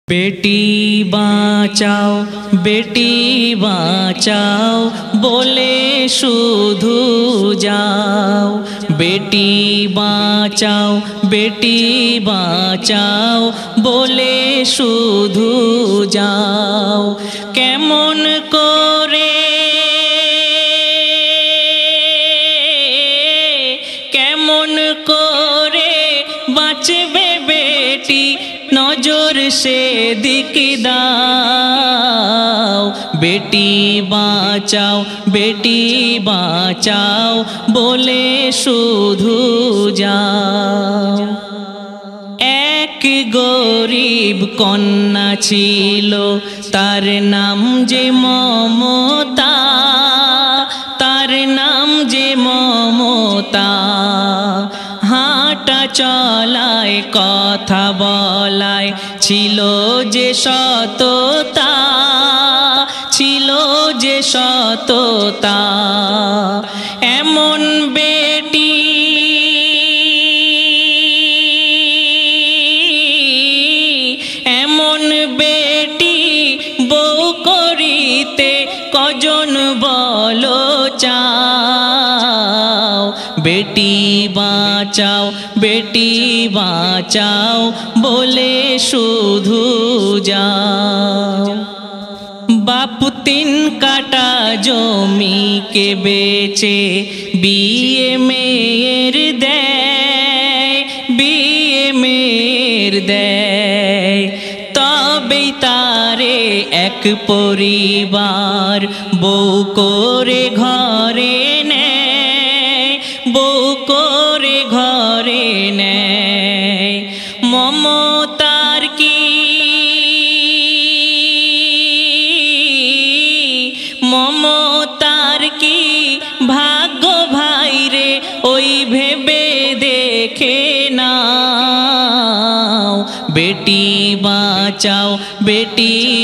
बेटी बाँचाओ बोले शुधु जाओ। बेटी बाँचाओ बोले शुधु जाओ। केमन करे बाँचबे बेटी नजर से दिक दाओ। बेटी बाँचाओ बोले शुधु जाओ। एक गरीब कन्या छिलो तार नाम जे ममता, तार नाम जे ममता। हाटा चलाय कथा बलाय छिलो जे सतता, छिलो जे सतता। एमन बेटी बউ करिते कजन बलो चाओ। बेटी बाँचाओ बोले शुधु जाओ। बाप 3 काटा जमी के बेचे बिये मेयर देय। तबे तारे एक परिवार बউ करे घरे नेय। ममतार की भाग्य भाईरे ओई भेबे देखे नाओ। बेटी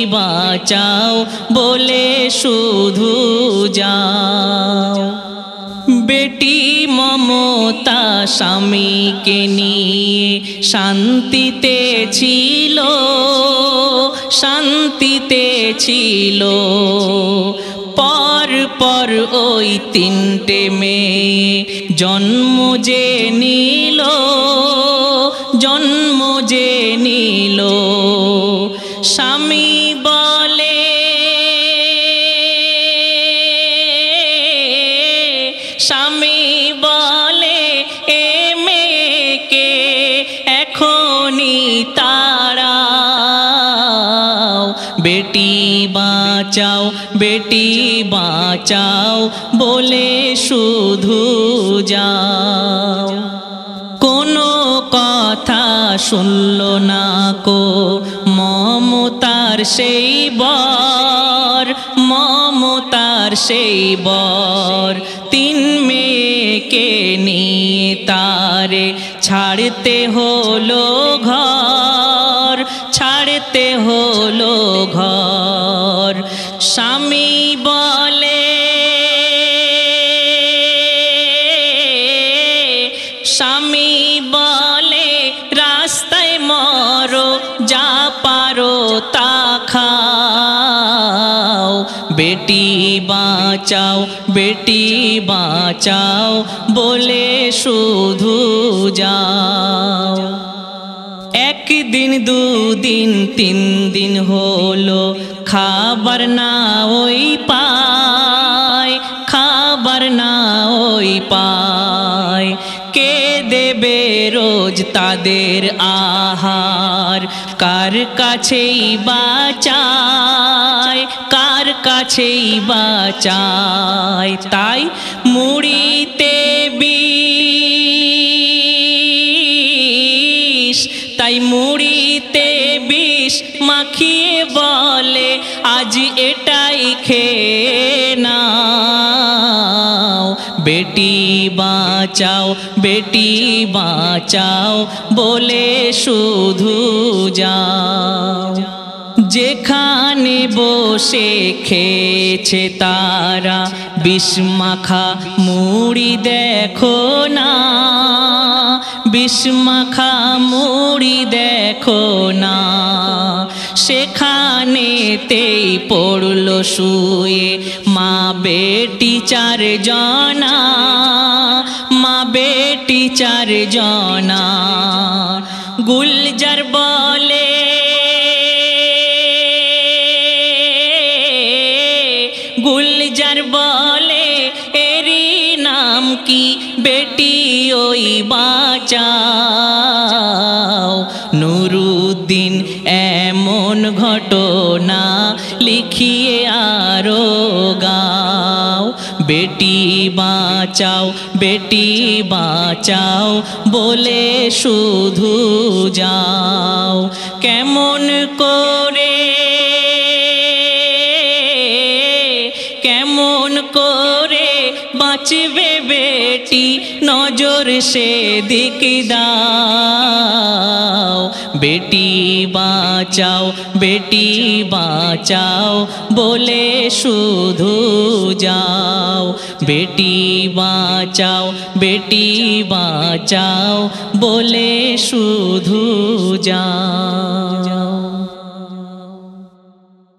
बाँचाओ बोले शुधु जाओ। बेटी ममता स्वामी के निये शांतिते छिलो। पर ओई 3টে मेये जन्म जे निलो। स्वामी बोले ए मेয়েকে एखोनी ताड़ाओ। बेटी बाँचाओ बोले शुधु जाओ। कोनो कथा शुनलो ना को ममतार সেই बर 3 মেয়েকে নিয়ে তারে ছাড়তে হলো ঘর। স্বামী বলে রাস্তায় মরো যা পারো তা খাও। बेटी बाँचाओ बोले शुधु जाओ। एक दिन 2 दिन 3 दिन होलो खाबार ना ओई पाय। के देबे रोज तादेर आहार कार काछेई बाँचाय। ताई मुड़ीते विष माखिए बोले आज एटाई खेये नाओ। बेटी बाँचाओ बोले शुधु जाओ। जेखाने बसे खेয়েছে तारा विष माखा मुड़ी देखो ना, विष माखा मुड़ी देखो ना। সেখানেতেই পড়ল শুয়ে মা বেটি চারজনা, মা বেটি চারজনা। গুলজার বলে গুলজার বলে এরি নাম কি বেটি ওই বাঁচাও। নুরুদ্দিন এমন ঘটনা লিখিয়ে আরো গাও। বেটি বাঁচাও বেটি বাঁচাও বলে শুধু যাও। কেমন করে কেমন করে বাঁচবে বেটি নজর সেদিক দাও। বেটি বাঁচাও বেটি বাঁচাও বলে শুধু যাও। বেটি বাঁচাও বেটি বাঁচাও বলে শুধু যাও।